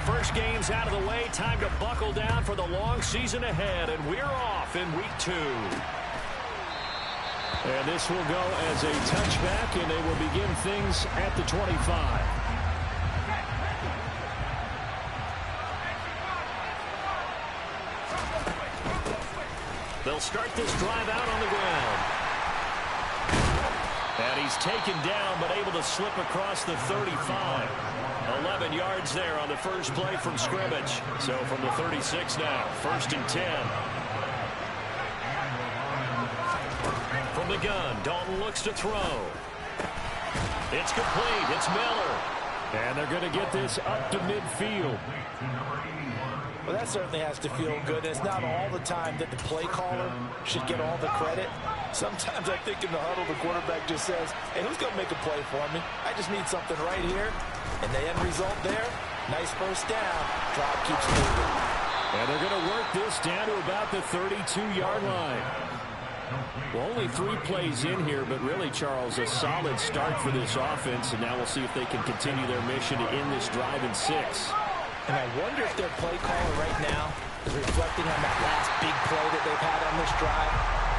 first game's out of the way. Time to buckle down for the long season ahead, and we're off in week 2. And this will go as a touchback, and they will begin things at the 25. They'll start this drive out on the ground. And he's taken down, but able to slip across the 35. 11 yards there on the first play from scrimmage. So from the 36 now, 1st and 10. From the gun, Dalton looks to throw. It's complete. It's Miller. And they're going to get this up to midfield. Well, that certainly has to feel good. It's not all the time that the play caller should get all the credit. Sometimes I think in the huddle, the quarterback just says, hey, who's going to make a play for me? I just need something right here. And the end result there, nice first down. Drive keeps moving. And they're going to work this down to about the 32-yard line. Well, only 3 plays in here, but really, Charles, a solid start for this offense. And now we'll see if they can continue their mission to end this drive in 6. And I wonder if their play caller right now is reflecting on that last big play that they've had on this drive.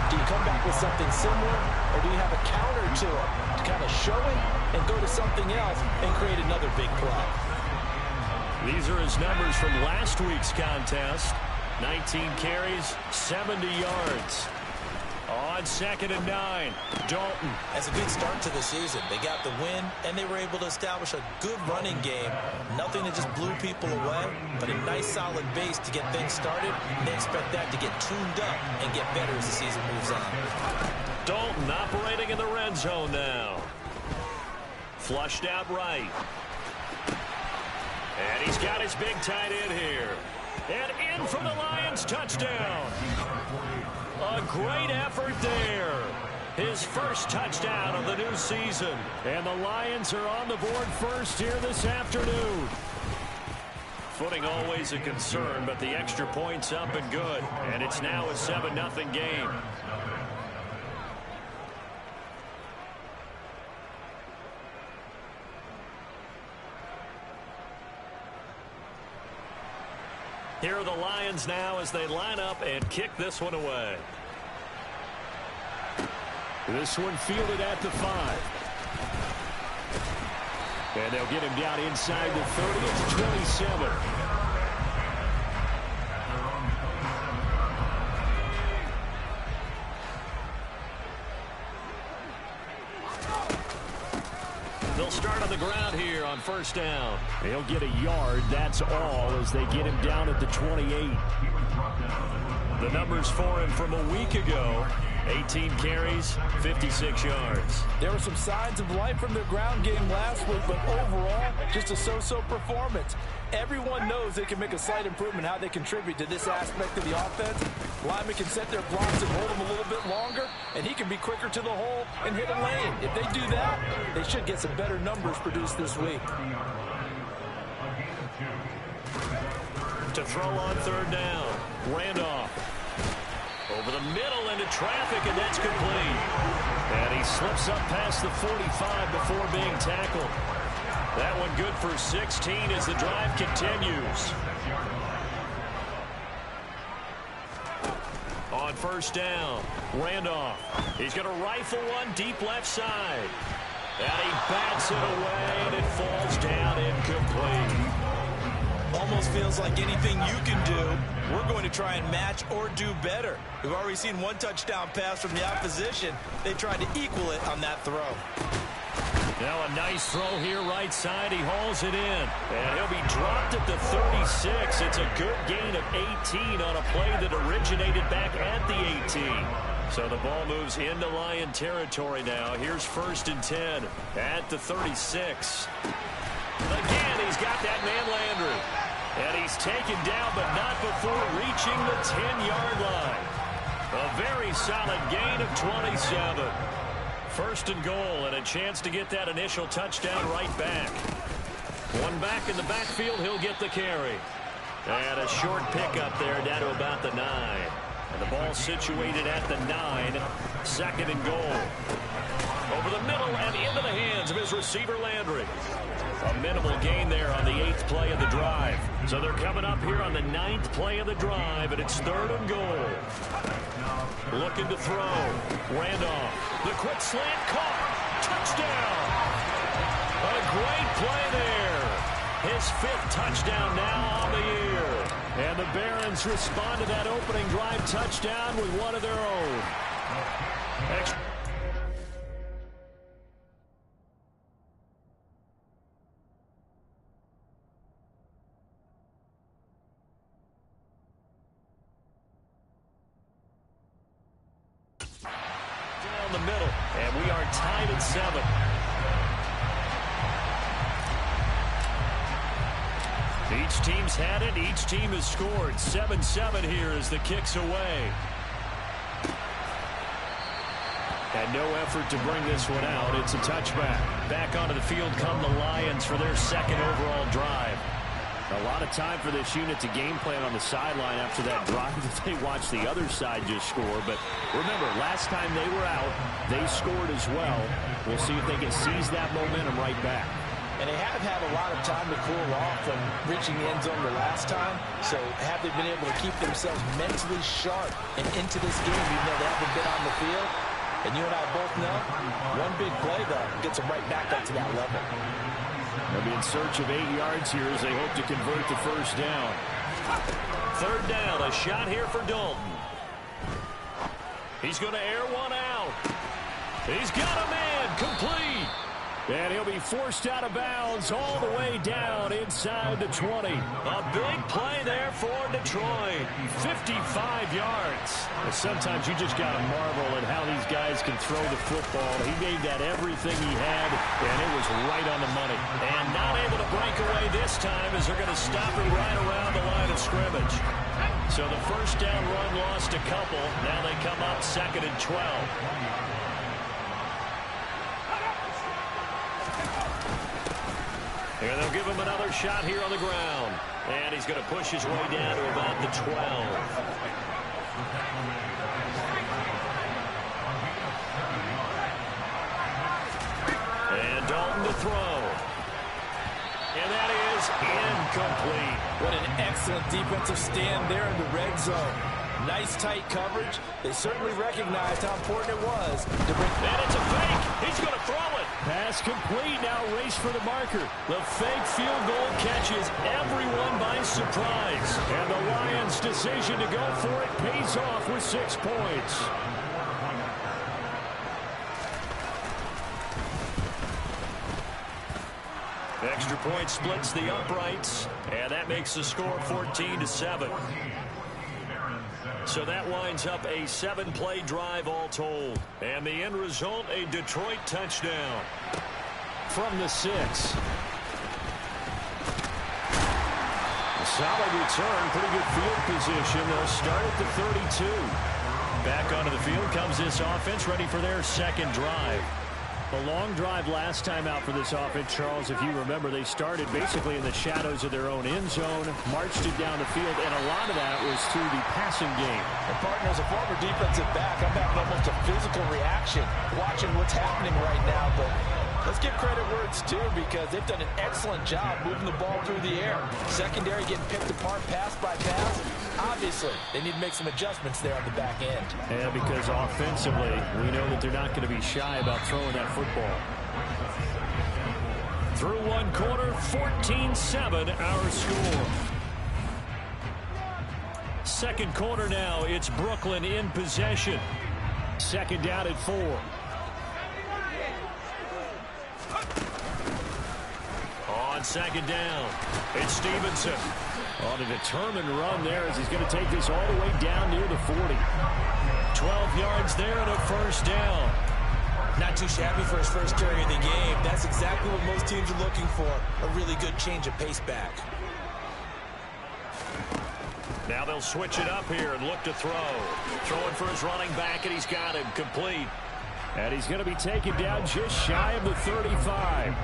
Do you come back with something similar, or do you have a counter to it to kind of show it and go to something else and create another big play? These are his numbers from last week's contest. 19 carries, 70 yards. On 2nd and 9, Dalton. That's a good start to the season. They got the win, and they were able to establish a good running game. Nothing that just blew people away, but a nice solid base to get things started. And they expect that to get tuned up and get better as the season moves on. Dalton operating in the red zone now. Flushed out right. And he's got his big tight end here. And in for the Lions, touchdown. A great effort there. His first touchdown of the new season. And the Lions are on the board first here this afternoon. Footing always a concern, but the extra point's up and good. And it's now a 7-0 game. Here are the Lions now as they line up and kick this one away. This one fielded at the 5. And they'll get him down inside the 30. It's 27. They'll start on the ground here on 1st down. They'll get a yard, that's all, as they get him down at the 28. The numbers for him from a week ago, 18 carries, 56 yards. There were some signs of life from their ground game last week, but overall, just a so-so performance. Everyone knows they can make a slight improvement how they contribute to this aspect of the offense. Linemen can set their blocks and hold them a little bit longer, and he can be quicker to the hole and hit a lane. If they do that, they should get some better numbers produced this week. To throw on 3rd down, Randolph. Over the middle into traffic, and that's complete. And he slips up past the 45 before being tackled. That one good for 16 as the drive continues. On 1st down, Randolph. He's going to rifle one deep left side. And he bats it away, and it falls down incomplete. Almost feels like anything you can do, we're going to try and match or do better. We've already seen one touchdown pass from the opposition. They tried to equal it on that throw. Now a nice throw here right side. He hauls it in. And he'll be dropped at the 36. It's a good gain of 18 on a play that originated back at the 18. So the ball moves into Lion territory now. Here's 1st and 10 at the 36. Again, he's got that man Landry. And he's taken down, but not before reaching the 10-yard line. A very solid gain of 27. 1st and goal, and a chance to get that initial touchdown right back. One back in the backfield, he'll get the carry. And a short pickup there down to about the 9. And the ball situated at the 9. 2nd and goal. Over the middle and into the hands of his receiver, Landry. A minimal gain there on the 8th play of the drive. So they're coming up here on the 9th play of the drive, and it's 3rd and goal. Looking to throw. Randolph. The quick slant caught. Touchdown. A great play there. His 5th touchdown now on the year. And the Barons respond to that opening drive touchdown with one of their own. Down the middle, and we are tied at 7. Each team's had it. Each team has scored. 7-7 here as the kick's away. And no effort to bring this one out. It's a touchback. Back onto the field come the Lions for their 2nd overall drive. A lot of time for this unit to game plan on the sideline after that drive that they watched the other side just score. But remember, last time they were out, they scored as well. We'll see if they can seize that momentum right back. And they have had a lot of time to cool off from reaching the end zone the last time. So have they been able to keep themselves mentally sharp and into this game even though they haven't been on the field? And you and I both know, one big play, though, gets them right back up to that level. They'll be in search of 8 yards here as they hope to convert the 1st down. 3rd down, a shot here for Dalton. He's going to air one out. He's got a man, complete. And he'll be forced out of bounds all the way down inside the 20. A big play there for Detroit. 55 yards. Well, sometimes you just got to marvel at how these guys can throw the football. He gave that everything he had, and it was right on the money. And not able to break away this time as they're going to stop it right around the line of scrimmage. So the 1st down run lost a couple. Now they come up 2nd and 12. And they'll give him another shot here on the ground. And he's going to push his way down to about the 12. And Dalton to throw. And that is incomplete. What an excellent defensive stand there in the red zone. Nice tight coverage. They certainly recognized how important it was to bring. And it's a fake. He's going to throw it. Pass complete. Now race for the marker. The fake field goal catches everyone by surprise. And the Lions' decision to go for it pays off with 6 points. Extra point splits the uprights, and that makes the score 14-7. So that winds up a 7-play drive all told. And the end result, a Detroit touchdown. From the 6. A solid return, pretty good field position. They'll start at the 32. Back onto the field comes this offense, ready for their 2nd drive. A long drive last time out for this offense, Charles. If you remember, they started basically in the shadows of their own end zone, marched it down the field, and a lot of that was through the passing game. And partner, as a former defensive back, I'm having almost a physical reaction watching what's happening right now. But let's give credit where it's due because they've done an excellent job moving the ball through the air. Secondary getting picked apart pass by pass. Obviously, they need to make some adjustments there on the back end. Yeah, because offensively, we know that they're not going to be shy about throwing that football. Through one quarter, 14-7 our score. 2nd quarter now, it's Brooklyn in possession. 2nd down at 4. On 2nd down, it's Stevenson. On a determined run there as he's going to take this all the way down near the 40. 12 yards there and a 1st down. Not too shabby for his first carry of the game. That's exactly what most teams are looking for. A really good change of pace back. Now they'll switch it up here and look to throw. Throwing for his running back, and he's got him complete. And he's going to be taken down just shy of the 35.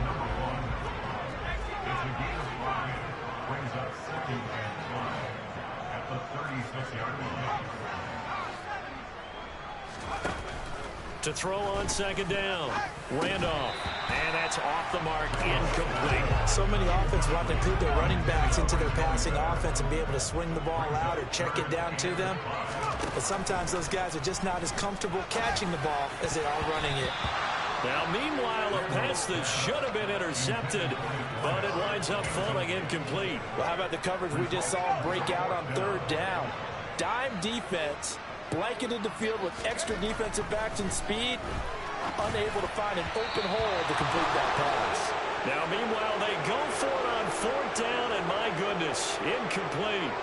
To throw on second down. Randolph. And that's off the mark. Incomplete. So many offenses want to include their running backs into their passing offense and be able to swing the ball out or check it down to them. But sometimes those guys are just not as comfortable catching the ball as they are running it. Now, meanwhile, a pass that should have been intercepted, but it winds up falling incomplete. Well, how about the coverage we just saw break out on third down? Dime defense, blanketed the field with extra defensive backs and speed, unable to find an open hole to complete that pass. Now, meanwhile, they go for it on fourth down, and my goodness, incomplete.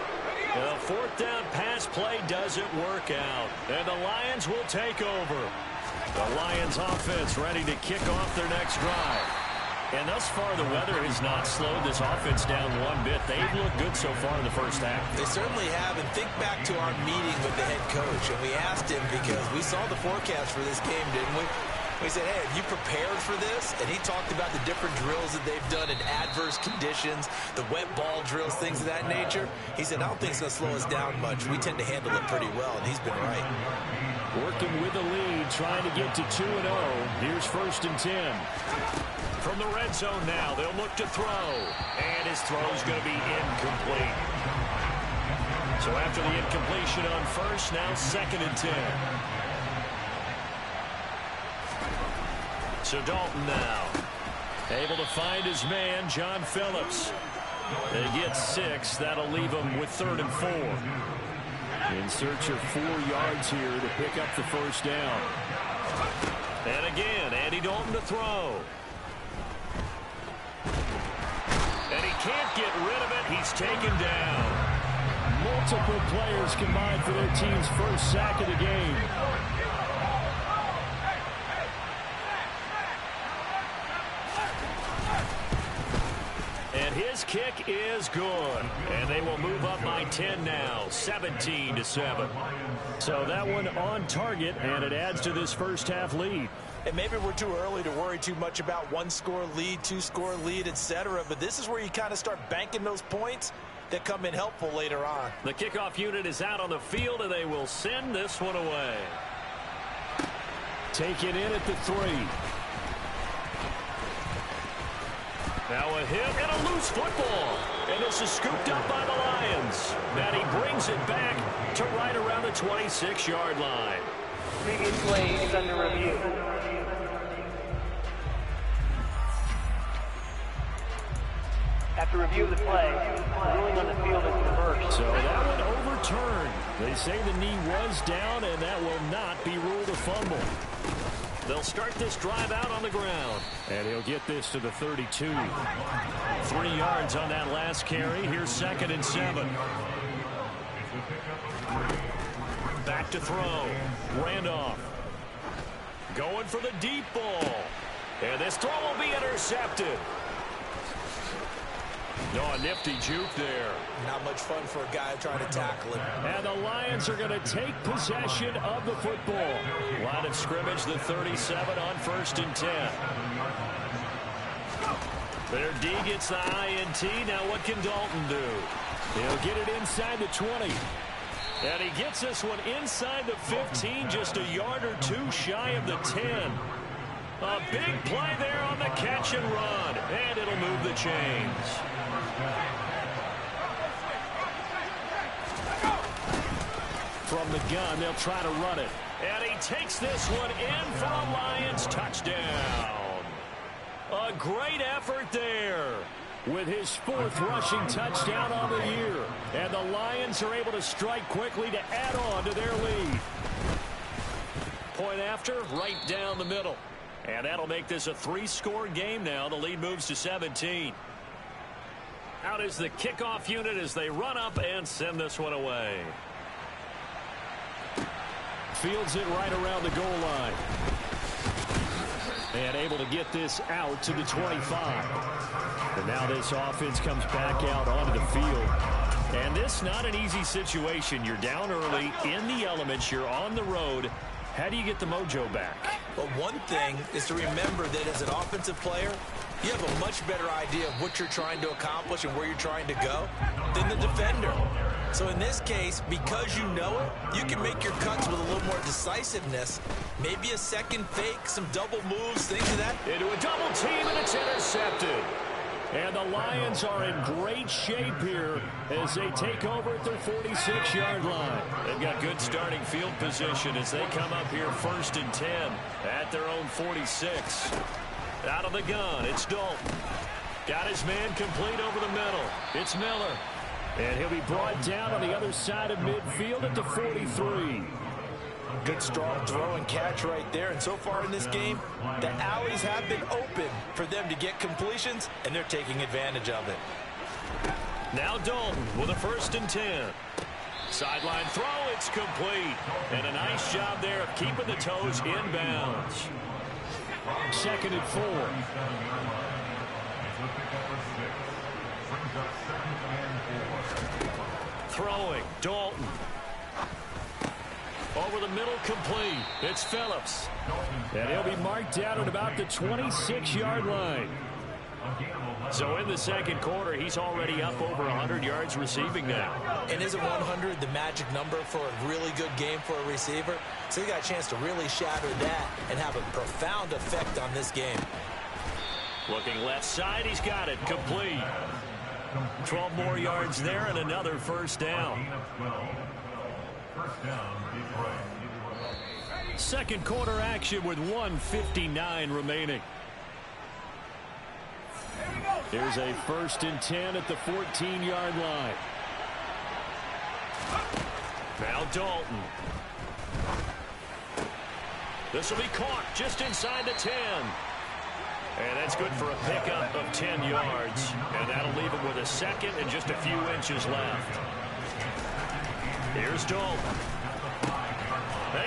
The fourth down pass play doesn't work out, and the Lions will take over. The Lions offense ready to kick off their next drive. And thus far, the weather has not slowed this offense down one bit. They've looked good so far in the first half. They certainly have. And think back to our meeting with the head coach. And we asked him because we saw the forecast for this game, didn't we? We said, hey, have you prepared for this? And he talked about the different drills that they've done in adverse conditions, the wet ball drills, things of that nature. He said, I don't think it's going to slow us down much. We tend to handle it pretty well, and he's been right. Working with the lead, trying to get to 2-0. Here's 1st and 10. From the red zone now, they'll look to throw. And his throw's going to be incomplete. So after the incompletion on first, now 2nd and 10. So Dalton now, able to find his man, John Phillips. They get 6. That'll leave him with 3rd and 4. In search of 4 yards here to pick up the first down. And again, Andy Dalton to throw. And he can't get rid of it. He's taken down. Multiple players combined for their team's first sack of the game. And his kick is good. And they will move up by 10 now, 17-7. So that one on target, and it adds to this first half lead. And maybe we're too early to worry too much about 1-score lead, 2-score lead, etc. But this is where you kind of start banking those points that come in helpful later on. The kickoff unit is out on the field, and they will send this one away. Taken in at the 3. Now a hit and a loose football. And this is scooped up by the Lions. Now he brings it back to right around the 26-yard line. Previous play is under review. After review of the play, the ruling on the field is reversed. So that one overturned. They say the knee was down, and that will not be ruled a fumble. They'll start this drive out on the ground. And he'll get this to the 32. 3 yards on that last carry. Here's 2nd and 7. Back to throw. Randolph. Going for the deep ball. And this throw will be intercepted. No, a nifty juke there. Not much fun for a guy trying to tackle him. And the Lions are going to take possession of the football. Line of scrimmage, the 37 on 1st and 10. Their D gets the INT. Now what can Dalton do? He'll get it inside the 20. And he gets this one inside the 15, just a yard or 2 shy of the 10. A big play there on the catch and run. And it'll move the chains. From the gun, they'll try to run it. And he takes this one in for a Lions touchdown. A great effort there. With his 4th rushing touchdown on the year. And the Lions are able to strike quickly to add on to their lead. Point after, right down the middle. And that'll make this a 3-score game now. The lead moves to 17. Out is the kickoff unit as they run up and send this one away. Fields it right around the goal line. And able to get this out to the 25. And now this offense comes back out onto the field. And this not an easy situation. You're down early, in the elements, you're on the road. How do you get the mojo back? Well, one thing is to remember that as an offensive player, you have a much better idea of what you're trying to accomplish and where you're trying to go than the defender. So in this case, because you know it, you can make your cuts with a little more decisiveness. Maybe a second fake, some double moves, things of that. Into a double team, and it's intercepted. And the Lions are in great shape here as they take over at their 46-yard line. They've got good starting field position as they come up here 1st and 10 at their own 46. Out of the gun, it's Dalton. Got his man complete over the middle. It's Miller. And he'll be brought down on the other side of midfield at the 43. Good strong throw and catch right there. And so far in this game, the alleys have been open for them to get completions, and they're taking advantage of it. Now Dalton with a 1st and 10. Sideline throw, it's complete. And a nice job there of keeping the toes in bounds. 2nd and 4. Throwing, Dalton. Over the middle, complete. It's Phillips. And he'll be marked down at about the 26-yard line. So in the 2nd quarter, he's already up over 100 yards receiving now. And isn't 100 the magic number for a really good game for a receiver? So he got a chance to really shatter that and have a profound effect on this game. Looking left side, he's got it, complete. 12 more yards there and another 1st down. 2nd quarter action with 1:59 remaining. Here's a 1st and 10 at the 14-yard line. Now Dalton. This will be caught just inside the 10. And that's good for a pickup of 10 yards. And that'll leave him with a 2nd and just a few inches left. Here's Dalton.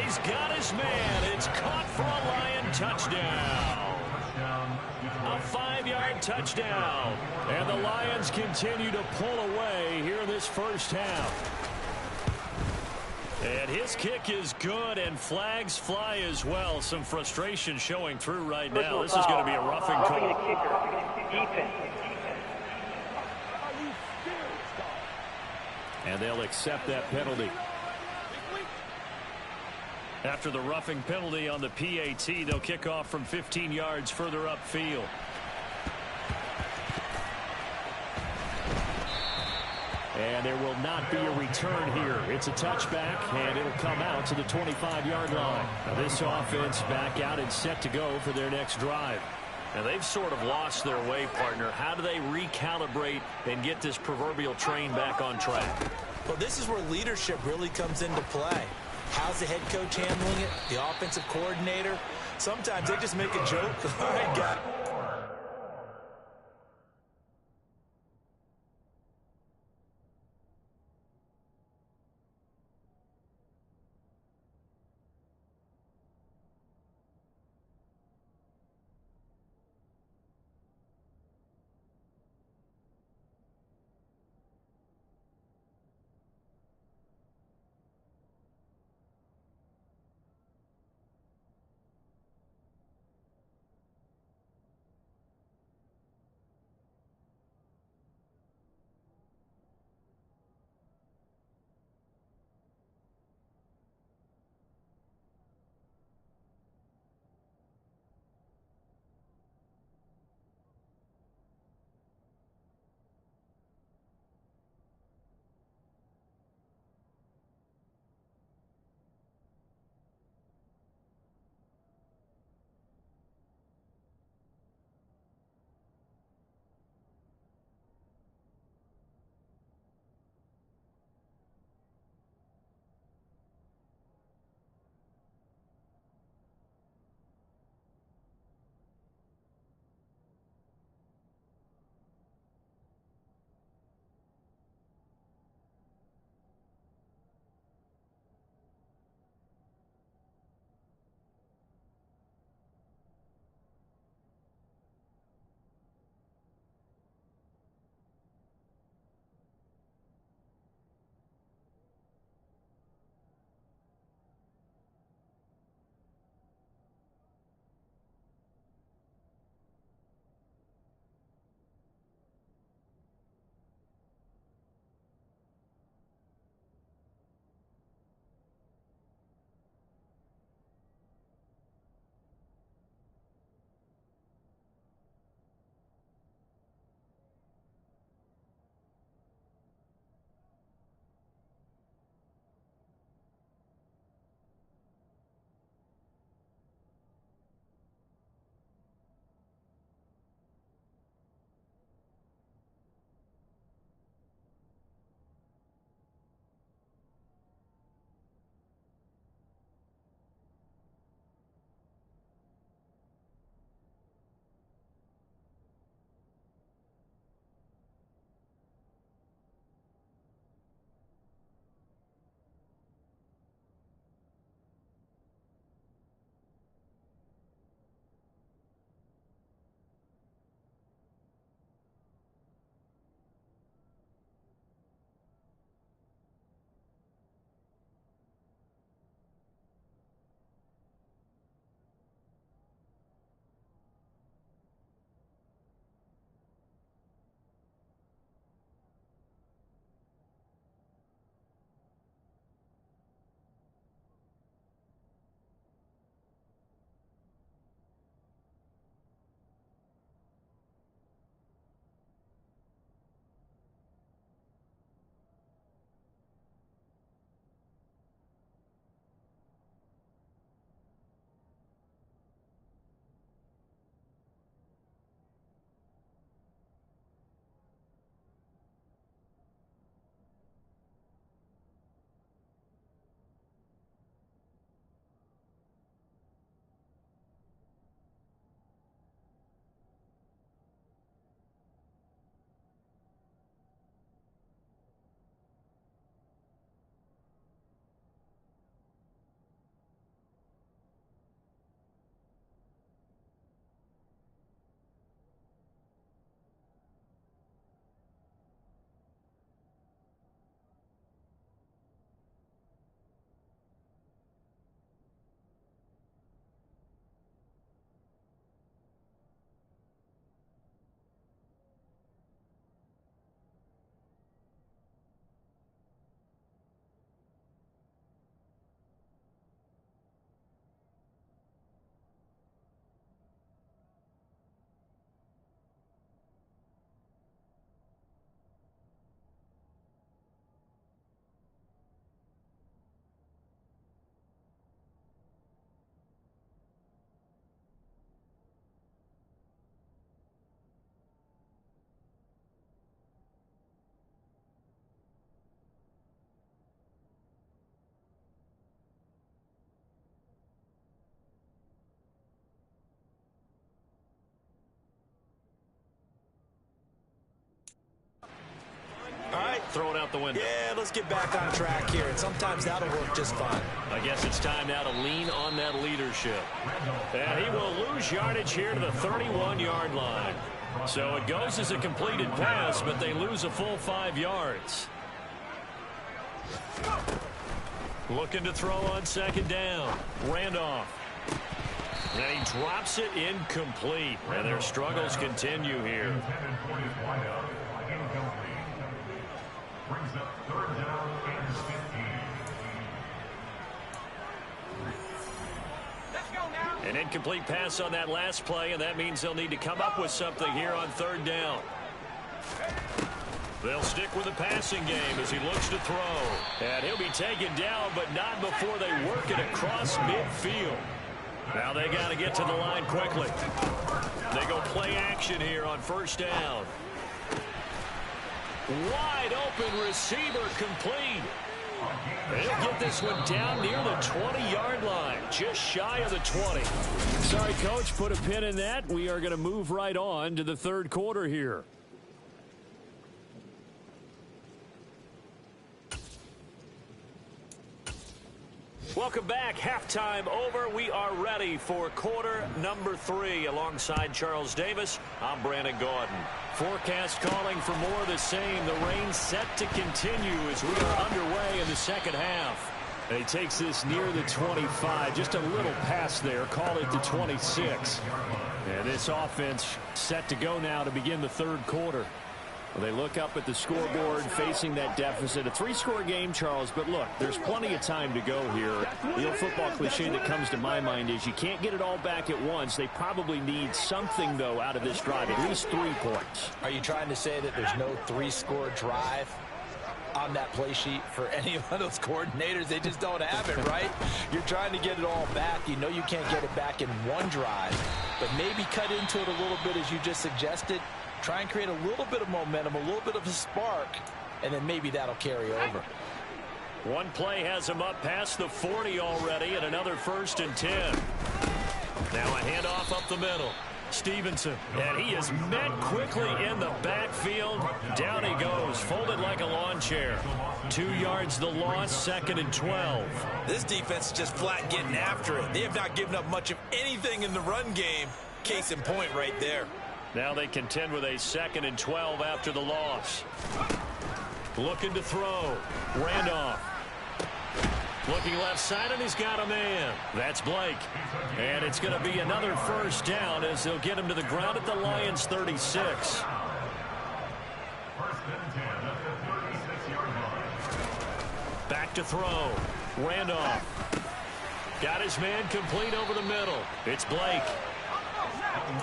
He's got his man. It's caught for a Lion touchdown. A 5-yard touchdown. And the Lions continue to pull away here in this 1st half. And his kick is good, and flags fly as well. Some frustration showing through right now. This is going to be a roughing call. And they'll accept that penalty. After the roughing penalty on the PAT, they'll kick off from 15 yards further upfield. And there will not be a return here. It's a touchback, and it'll come out to the 25-yard line. Now this offense back out and set to go for their next drive. And they've sort of lost their way, partner. How do they recalibrate and get this proverbial train back on track? Well, this is where leadership really comes into play. How's the head coach handling it? The offensive coordinator? Sometimes they just make a joke. All right, guy. throw it out the window? Yeah, let's get back on track here, and sometimes that'll work just fine. I guess it's time now to lean on that leadership. And he will lose yardage here to the 31-yard line. So it goes as a completed pass, but they lose a full 5 yards. Looking to throw on second down. Randolph. And he drops it incomplete. And their struggles continue here. An incomplete pass on that last play, and that means they'll need to come up with something here on third down. They'll stick with the passing game as he looks to throw. And he'll be taken down, but not before they work it across midfield. Now they got to get to the line quickly. They go play action here on first down. Wide open receiver complete. They'll get this one down near the 20-yard line, just shy of the 20. Sorry, Coach, put a pin in that. We are going to move right on to the third quarter here. Welcome back. Halftime over. We are ready for quarter number 3. Alongside Charles Davis, I'm Brandon Gaudin. Forecast calling for more of the same. The rain set to continue as we are underway in the second half. And he takes this near the 25. Just a little pass there. Call it the 26. And this offense set to go now to begin the third quarter. Well, they look up at the scoreboard facing that deficit. A 3-score game, Charles, but look, there's plenty of time to go here. The old football cliche that comes to my mind is you can't get it all back at once. They probably need something, though, out of this drive, at least 3 points. Are you trying to say that there's no 3-score drive on that play sheet for any of those coordinators? They just don't have it, right? You're trying to get it all back. You know you can't get it back in one drive, but maybe cut into it a little bit as you just suggested. Try and create a little bit of momentum, a little bit of a spark, and then maybe that'll carry over. One play has him up past the 40 already, and another 1st and 10. Now a handoff up the middle. Stevenson, and he is met quickly in the backfield. Down he goes, folded like a lawn chair. 2 yards the loss, 2nd and 12. This defense is just flat getting after it. They have not given up much of anything in the run game. Case in point right there. Now they contend with a 2nd and 12 after the loss. Looking to throw. Randolph. Looking left side, and he's got a man. That's Blake. And it's going to be another 1st down as they'll get him to the ground at the Lions' 36. Back to throw. Randolph. Got his man complete over the middle. It's Blake.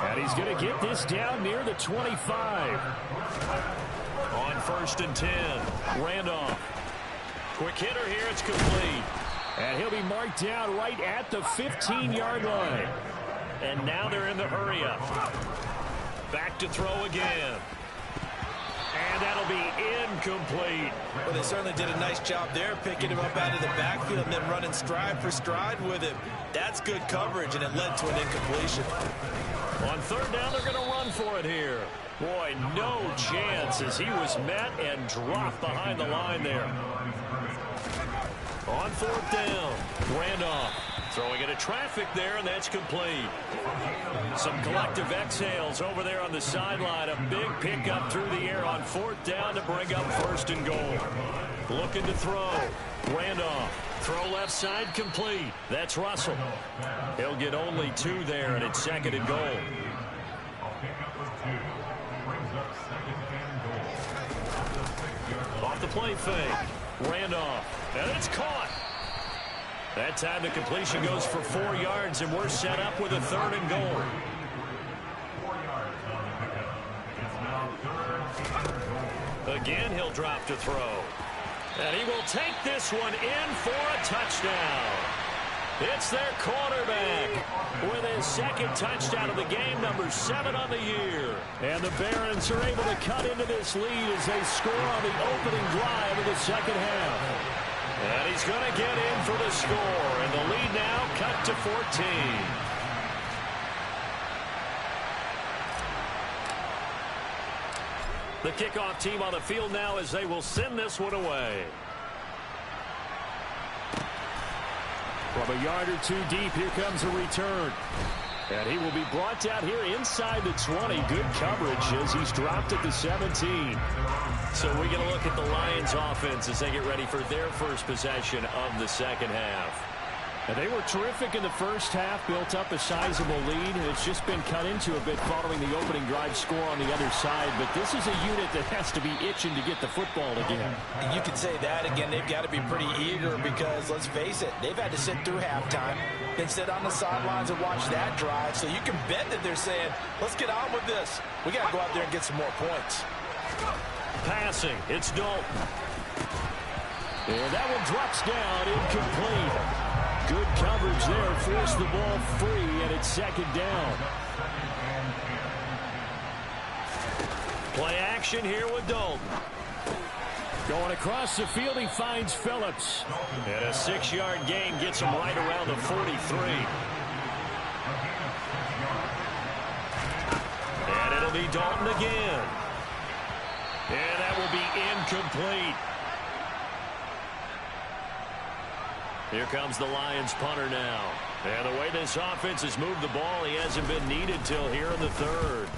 And he's going to get this down near the 25. On 1st and 10. Randolph. Quick hitter here. It's complete. And he'll be marked down right at the 15-yard line. And now they're in the hurry-up. Back to throw again. And that'll be incomplete. Well, they certainly did a nice job there, picking him up out of the backfield and then running stride for stride with him. That's good coverage, and it led to an incompletion. On 3rd down, they're going to run for it here. Boy, no chance as he was met and dropped behind the line there. On 4th down, Randolph throwing into traffic there, and that's complete. Some collective exhales over there on the sideline. A big pickup through the air on 4th down to bring up 1st and goal. Looking to throw. Randolph. Throw left side complete. That's Russell. He'll get only 2 there, and it's 2nd and goal. Off the play fake. Randolph. And it's caught. That time the completion goes for 4 yards, and we're set up with a 3rd and goal. Again, he'll drop to throw. And he will take this one in for a touchdown. It's their quarterback with his 2nd touchdown of the game, number 7 on the year. And the Barons are able to cut into this lead as they score on the opening drive of the second half. And he's going to get in for the score. And the lead now cut to 14. The kickoff team on the field now as they will send this one away. From a yard or two deep, here comes a return. And he will be brought down here inside the 20. Good coverage as he's dropped at the 17. So we're going to look at the Lions offense as they get ready for their first possession of the second half. And they were terrific in the first half, built up a sizable lead. It's just been cut into a bit following the opening drive score on the other side. But this is a unit that has to be itching to get the football again. You can say that again. They've got to be pretty eager because, let's face it, they've had to sit through halftime, then sit on the sidelines and watch that drive. So you can bet that they're saying, let's get on with this. We got to go out there and get some more points. Passing, it's Dalton. And that one drops down, incomplete. Good coverage there, forced the ball free, and it's second down. Play action here with Dalton. Going across the field, he finds Phillips. And a 6-yard gain gets him right around the 43. And it'll be Dalton again. And that will be incomplete. Here comes the Lions punter now. And the way this offense has moved the ball, he hasn't been needed till here in the third.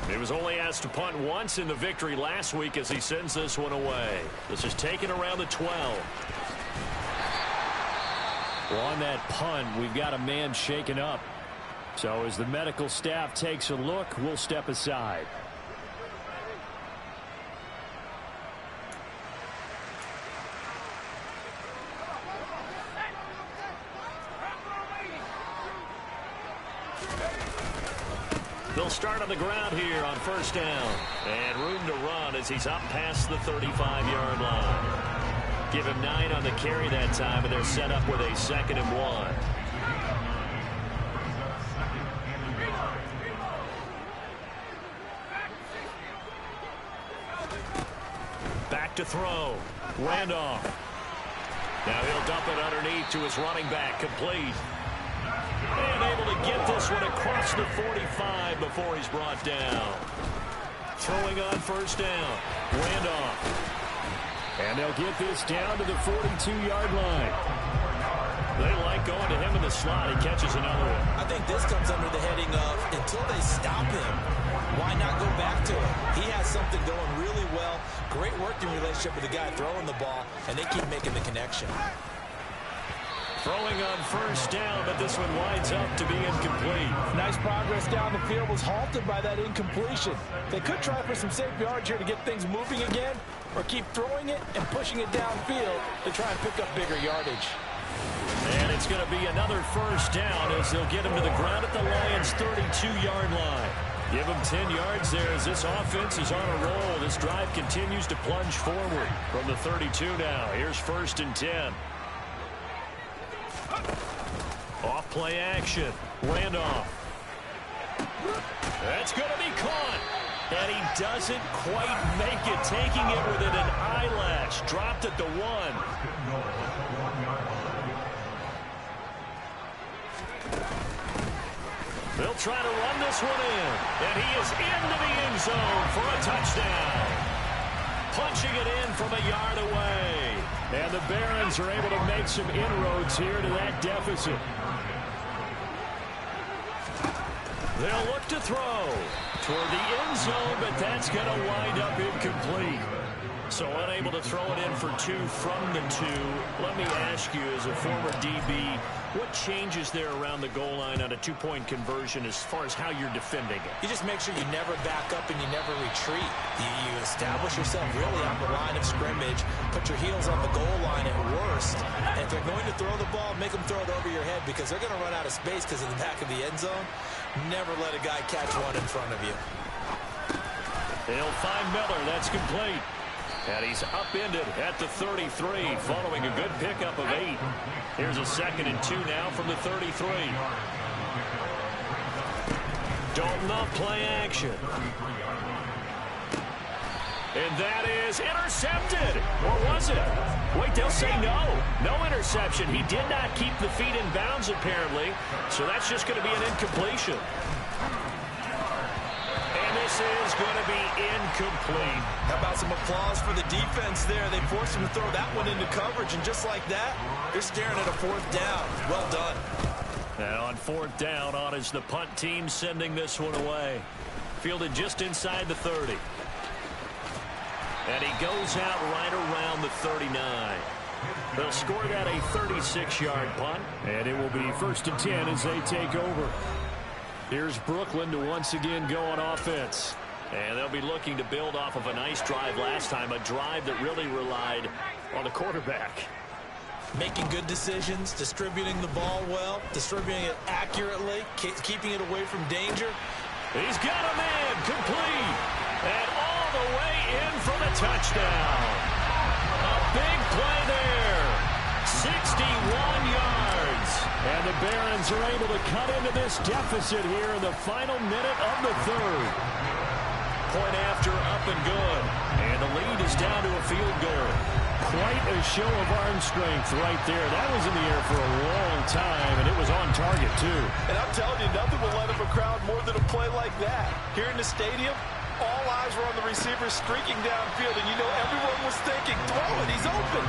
He was only asked to punt once in the victory last week as he sends this one away. This is taken around the 12. Well, on that punt, we've got a man shaken up. So as the medical staff takes a look, we'll step aside. They'll start on the ground here on first down. And room to run as he's up past the 35-yard line. Give him 9 on the carry that time, and they're set up with a 2nd and 1. Back to throw. Randolph. Now he'll dump it underneath to his running back. Complete. And able to get this one across the 45 before he's brought down. Throwing on first down. Randolph. And they'll get this down to the 42-yard line. They like going to him in the slot. He catches another one. I think this comes under the heading of until they stop him, why not go back to him? He has something going really well. Great working relationship with the guy throwing the ball, and they keep making the connection. Throwing on first down, but this one winds up to be incomplete. Nice progress down the field, was halted by that incompletion. They could try for some safe yards here to get things moving again, or keep throwing it and pushing it downfield to try and pick up bigger yardage. And it's going to be another first down as they'll get him to the ground at the Lions' 32-yard line. Give him 10 yards there as this offense is on a roll. This drive continues to plunge forward from the 32 now. Here's 1st and 10. Off play action. Randolph. That's going to be caught. And he doesn't quite make it. Taking it within an eyelash. Dropped at the 1. They'll try to run this one in. And he is into the end zone for a touchdown. Punching it in from a yard away. And the Barons are able to make some inroads here to that deficit. They'll look to throw toward the end zone, but that's going to wind up incomplete. So unable to throw it in for 2 from the 2. Let me ask you, as a former DB, what changes there around the goal line on a 2-point conversion as far as how you're defending it? You just make sure you never back up and you never retreat. You establish yourself really on the line of scrimmage, put your heels on the goal line at worst, and if they're going to throw the ball, make them throw it over your head because they're going to run out of space because of the back of the end zone. Never let a guy catch one in front of you. They'll find Miller. That's complete. And he's upended at the 33 following a good pickup of 8. Here's a 2nd and 2 now from the 33. Dalton up play action. And that is intercepted. Or was it? Wait, they'll say no. No interception. He did not keep the feet in bounds apparently. So that's just going to be an incompletion. And this is going to be incomplete. How about some applause for the defense there? They forced him to throw that one into coverage, and just like that, they're staring at a fourth down. Well done. And on fourth down, on is the punt team sending this one away. Fielded just inside the 30. And he goes out right around the 39. They'll score that a 36-yard punt. And it will be 1st and 10 as they take over. Here's Brooklyn to once again go on offense. And they'll be looking to build off of a nice drive last time, a drive that really relied on the quarterback. Making good decisions, distributing the ball well, distributing it accurately, keeping it away from danger. He's got a man complete. And all the way in for the touchdown. A big play there. 61 yards. And the Barons are able to cut into this deficit here in the final minute of the third. Point after, up and good. And the lead is down to a field goal. Quite a show of arm strength right there. That was in the air for a long time, and it was on target, too. And I'm telling you, nothing will light up a crowd more than a play like that. Here in the stadium, all eyes were on the receiver streaking downfield, and you know everyone was thinking, throw it, he's open.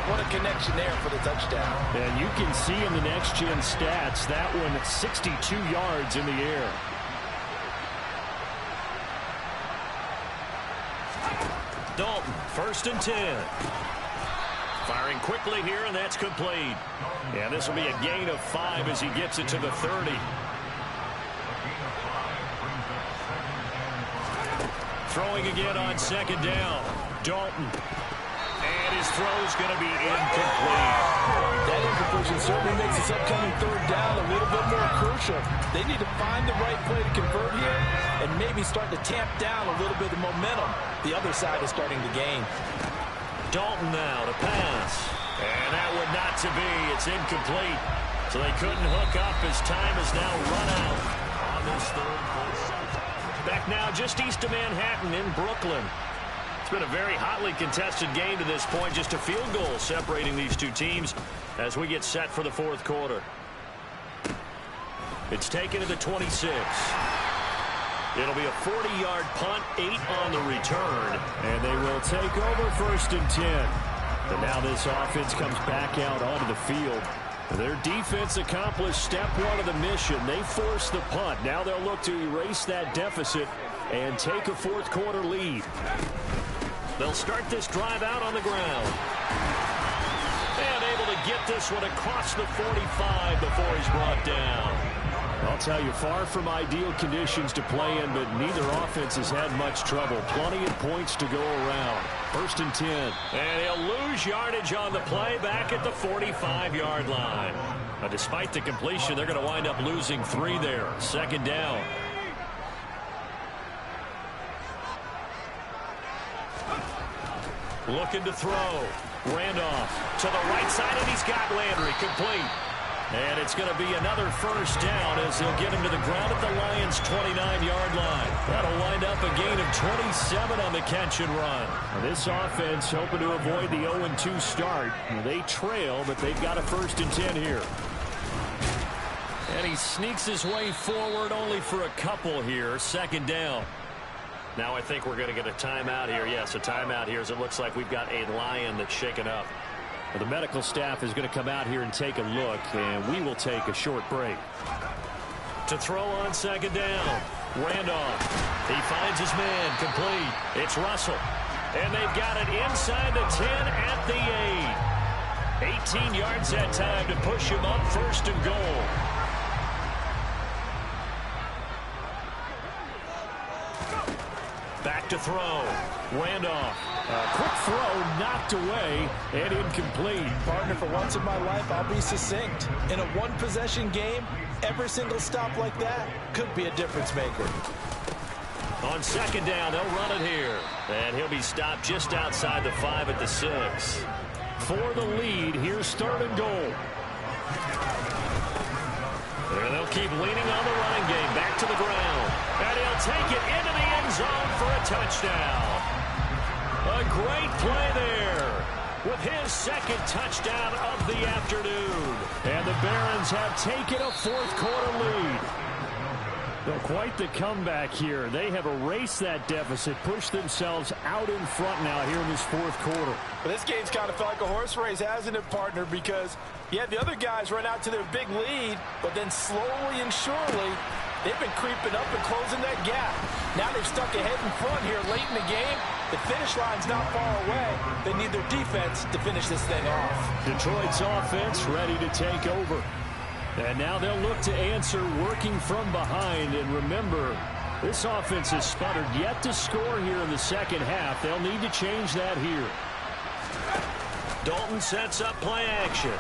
What a connection there for the touchdown. And you can see in the next-gen stats, that one 62 yards in the air. Dalton, 1st and 10. Firing quickly here, and that's complete. And this will be a gain of 5 as he gets it to the 30. Throwing again on 2nd down. Dalton. And his throw's going to be incomplete. That incompletion certainly makes this upcoming 3rd down a little bit more crucial. They need to find the right play to convert here and maybe start to tamp down a little bit of momentum. The other side is starting to gain. Dalton now to pass. And that would not to be. It's incomplete. So they couldn't hook up as time is now run out on this 3rd play. Back now just east of Manhattan in Brooklyn. It's been a very hotly contested game to this point. Just a field goal separating these two teams as we get set for the 4th quarter. It's taken to the 26. It'll be a 40-yard punt, 8 on the return. And they will take over 1st and 10. And now this offense comes back out onto the field. Their defense accomplished step 1 of the mission. They forced the punt. Now they'll look to erase that deficit and take a 4th quarter lead. They'll start this drive out on the ground. And able to get this one across the 45 before he's brought down. I'll tell you, far from ideal conditions to play in, but neither offense has had much trouble. Plenty of points to go around. 1st and 10. And he'll lose yardage on the play back at the 45-yard line. Now, despite the completion, they're going to wind up losing 3 there. 2nd down. Looking to throw. Randolph to the right side, and he's got Landry complete. And it's going to be another 1st down as they'll get him to the ground at the Lions' 29-yard line. That'll wind up a gain of 27 on the catch and run. Now this offense hoping to avoid the 0-2 start. They trail, but they've got a 1st and 10 here. And he sneaks his way forward only for a couple here. 2nd down. Now I think we're going to get a timeout here. Yes, a timeout here as it looks like we've got a Lion that's shaken up. Well, the medical staff is going to come out here and take a look, and we will take a short break. To throw on 2nd down. Randolph. He finds his man complete. It's Russell. And they've got it inside the 10 at the 8. 18 yards that time to push him up 1st and goal. Back to throw. Randolph. A quick throw knocked away and incomplete. Partner, for once in my life, I'll be succinct. In a one-possession game, every single stop like that could be a difference maker. On 2nd down, they'll run it here. And he'll be stopped just outside the 5 at the 6. For the lead, here's 3rd and goal. And they'll keep leaning on the running game. Back to the ground. And he'll take it into the end zone for a touchdown. A great play there with his 2nd touchdown of the afternoon. And the Barons have taken a 4th quarter lead. Well, quite the comeback here. They have erased that deficit, pushed themselves out in front now here in this fourth quarter. But this game's kind of felt like a horse race, hasn't it, partner? Because you had the other guys run out to their big lead, but then slowly and surely, they've been creeping up and closing that gap. Now they're stuck ahead in front here late in the game. The finish line's not far away. They need their defense to finish this thing off. Detroit's offense ready to take over. And now they'll look to answer working from behind. And remember, this offense has sputtered yet to score here in the second half. They'll need to change that here. Dalton sets up play action.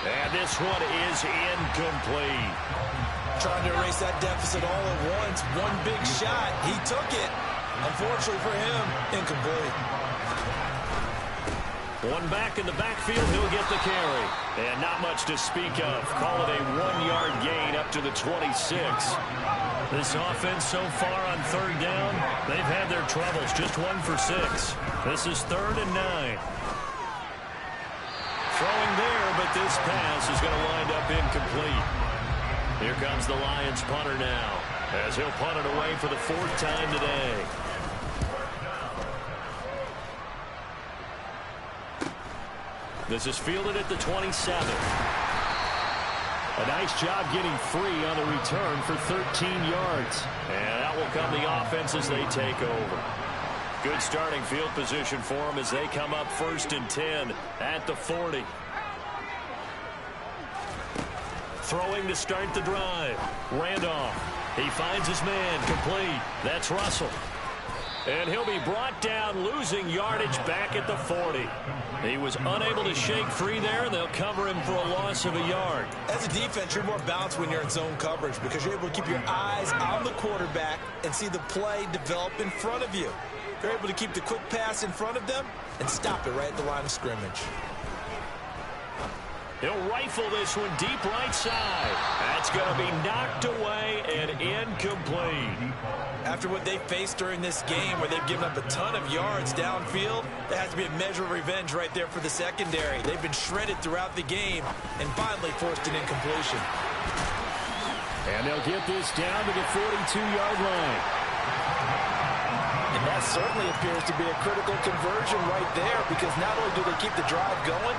And this one is incomplete. Trying to erase that deficit all at once. One big shot. He took it. Unfortunately for him, incomplete. One back in the backfield, he'll get the carry. And not much to speak of. Call it a 1-yard gain up to the 26. This offense so far on third down, they've had their troubles. Just 1 for 6. This is 3rd and 9. Throwing there, but this pass is going to wind up incomplete. Here comes the Lions punter now, as he'll punt it away for the 4th time today. This is fielded at the 27. A nice job getting free on the return for 13 yards. And that will come the offense as they take over. Good starting field position for them as they come up 1st and 10 at the 40. Throwing to start the drive. Randolph. He finds his man. Complete. That's Russell. And he'll be brought down, losing yardage back at the 40. He was unable to shake free there, and they'll cover him for a loss of a yard. As a defense, you're more balanced when you're in zone coverage because you're able to keep your eyes on the quarterback and see the play develop in front of you. You're able to keep the quick pass in front of them and stop it right at the line of scrimmage. He'll rifle this one deep right side. That's going to be knocked away and incomplete. After what they faced during this game where they've given up a ton of yards downfield, there has to be a measure of revenge right there for the secondary. They've been shredded throughout the game and finally forced an incompletion. And they'll get this down to the 42-yard line. And that certainly appears to be a critical conversion right there because not only do they keep the drive going,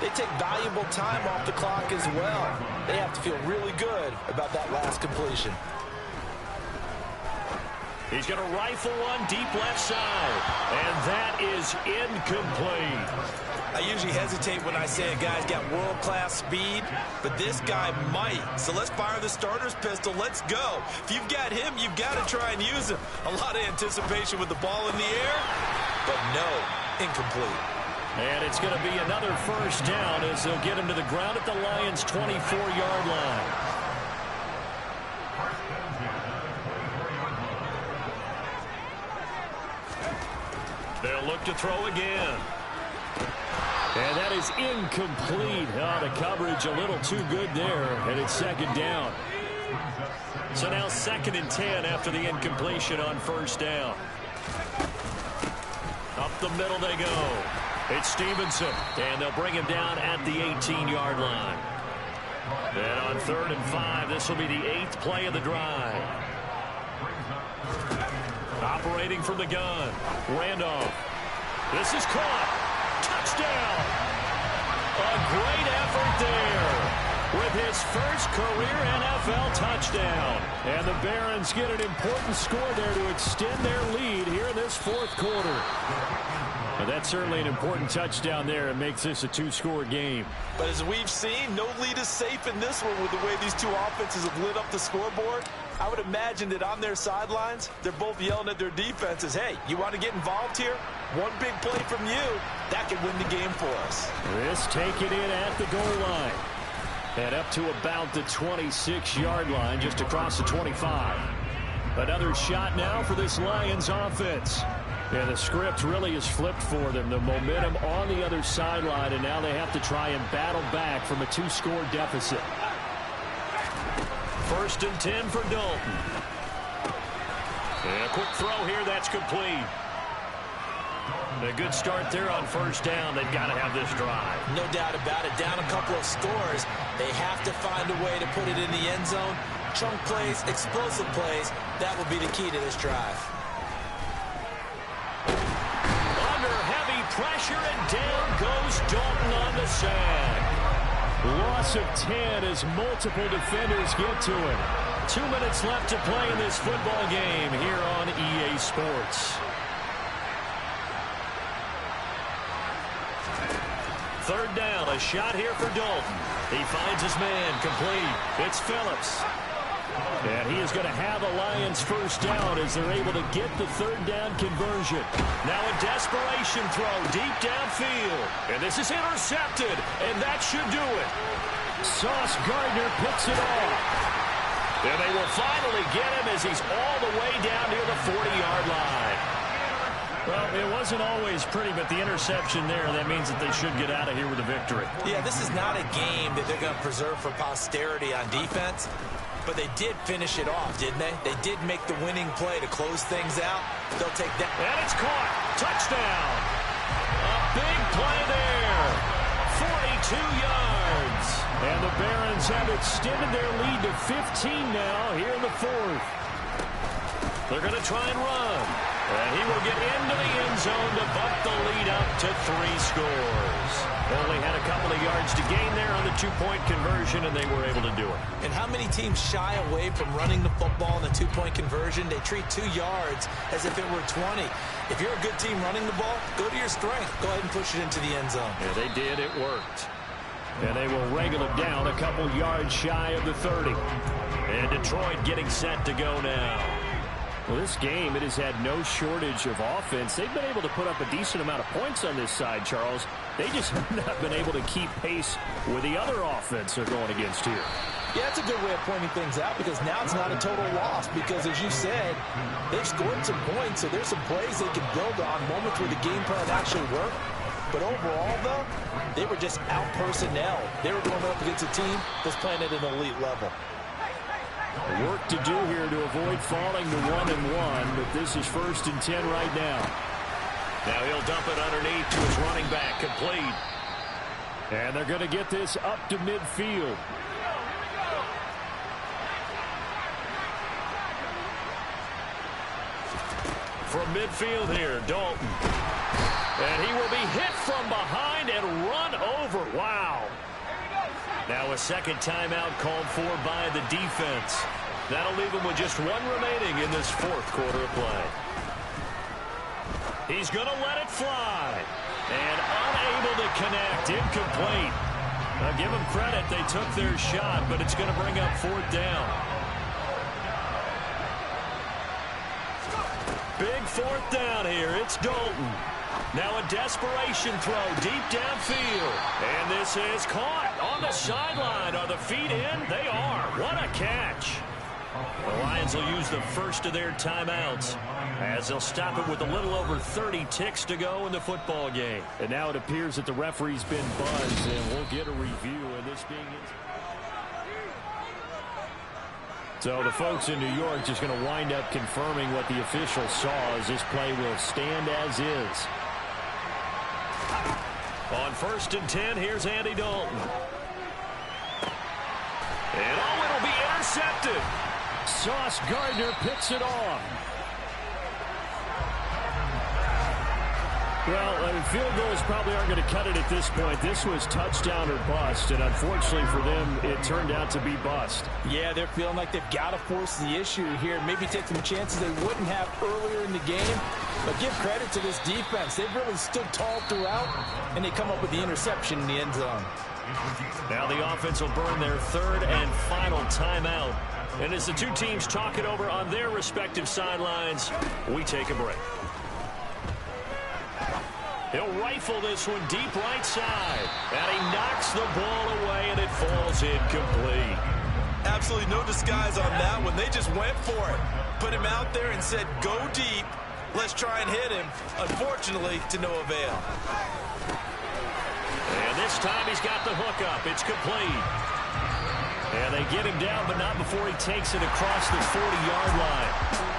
they take valuable time off the clock as well. They have to feel really good about that last completion. He's going to rifle one deep left side. And that is incomplete. I usually hesitate when I say a guy's got world-class speed, but this guy might. So let's fire the starter's pistol. Let's go. If you've got him, you've got to try and use him. A lot of anticipation with the ball in the air, but no, incomplete. And it's going to be another first down as they'll get him to the ground at the Lions' 24-yard line. They'll look to throw again. And that is incomplete. Oh, the coverage a little too good there, and it's 2nd down. So now 2nd and 10 after the incompletion on 1st down. Up the middle they go. It's Stevenson, and they'll bring him down at the 18-yard line. And on 3rd and 5, this will be the 8th play of the drive. Operating from the gun, Randolph. This is caught. Touchdown. A great effort there with his first career NFL touchdown. And the Barons get an important score there to extend their lead here in this 4th quarter. And that's certainly an important touchdown there. It makes this a 2-score game. But as we've seen, no lead is safe in this one with the way these two offenses have lit up the scoreboard. I would imagine that on their sidelines, they're both yelling at their defenses, hey, you want to get involved here? One big play from you, that could win the game for us. This taken in at the goal line. And up to about the 26-yard line, just across the 25. Another shot now for this Lions offense. And the script really is flipped for them. The momentum on the other sideline, and now they have to try and battle back from a 2-score deficit. 1st and 10 for Dalton. And a quick throw here, that's complete. A good start there on 1st down. They've got to have this drive. No doubt about it. Down a couple of scores. They have to find a way to put it in the end zone. chunk plays, explosive plays. That will be the key to this drive. Under heavy pressure, and down goes Dalton on the sack. Loss of 10 as multiple defenders get to him. 2 minutes left to play in this football game here on EA Sports. Third down, a shot here for Dalton. He finds his man, complete. It's Phillips. And he is going to have a Lions first down as they're able to get the third down conversion. Now a desperation throw deep downfield. And this is intercepted, and that should do it. Sauce Gardner picks it off. And they will finally get him as he's all the way down near the 40-yard line. Well, it wasn't always pretty, but the interception there, that means that they should get out of here with a victory. Yeah, this is not a game that they're going to preserve for posterity on defense, but they did finish it off, didn't they? They did make the winning play to close things out. They'll take that. And it's caught. Touchdown. A big play there. 42 yards. And the Barons have extended their lead to 15 now here in the fourth. They're going to try and run. And he will get into the end zone to bump the lead up to 3 scores. Only had a couple of yards to gain there on the 2-point conversion, and they were able to do it. And how many teams shy away from running the football in the 2-point conversion? They treat 2 yards as if it were 20. If you're a good team running the ball, go to your strength. Go ahead and push it into the end zone. Yeah, they did. It worked. And they will wrangle it down a couple yards shy of the 30. And Detroit getting set to go now. Well, this game, it has had no shortage of offense. They've been able to put up a decent amount of points on this side, Charles. They just have not been able to keep pace with the other offense they're going against here. Yeah, that's a good way of pointing things out because now it's not a total loss because, as you said, they've scored some points, so there's some plays they can build on, moments where the game plan actually worked. But overall, though, they were just out-personnel. They were going up against a team that's playing at an elite level. Work to do here to avoid falling to 1-1, but this is 1st and 10 right now. Now he'll dump it underneath to his running back, complete. And they're going to get this up to midfield. From midfield here, Dalton. And he will be hit from behind and run over. Wow. Now a second timeout called for by the defense. That'll leave him with just 1 remaining in this 4th quarter of play. He's going to let it fly. And unable to connect. Incomplete. Now give them credit. They took their shot, but it's going to bring up 4th down. Big 4th down here. It's Dalton. Now a desperation throw deep downfield. And this is caught on the sideline. Are the feet in? They are. What a catch. The Lions will use the first of their timeouts as they'll stop it with a little over 30 ticks to go in the football game. And now it appears that the referee's been buzzed, and we'll get a review of this being... So the folks in New York just going to wind up confirming what the official saw as this play will stand as is. On 1st and 10, here's Andy Dalton. And it'll be intercepted. Sauce Gardner picks it off. Well, field goals probably aren't going to cut it at this point. This was touchdown or bust, and unfortunately for them, it turned out to be bust. Yeah, they're feeling like they've got to force the issue here. Maybe take some chances they wouldn't have earlier in the game. But give credit to this defense. They've really stood tall throughout, and they come up with the interception in the end zone. Now the offense will burn their 3rd and final timeout. And as the 2 teams talk it over on their respective sidelines, we take a break. He'll rifle this one deep right side. And he knocks the ball away, and it falls incomplete. Absolutely no disguise on that one. They just went for it. Put him out there and said, go deep. Let's try and hit him. Unfortunately, to no avail. And this time he's got the hook up. It's complete. And they get him down, but not before he takes it across the 40-yard line.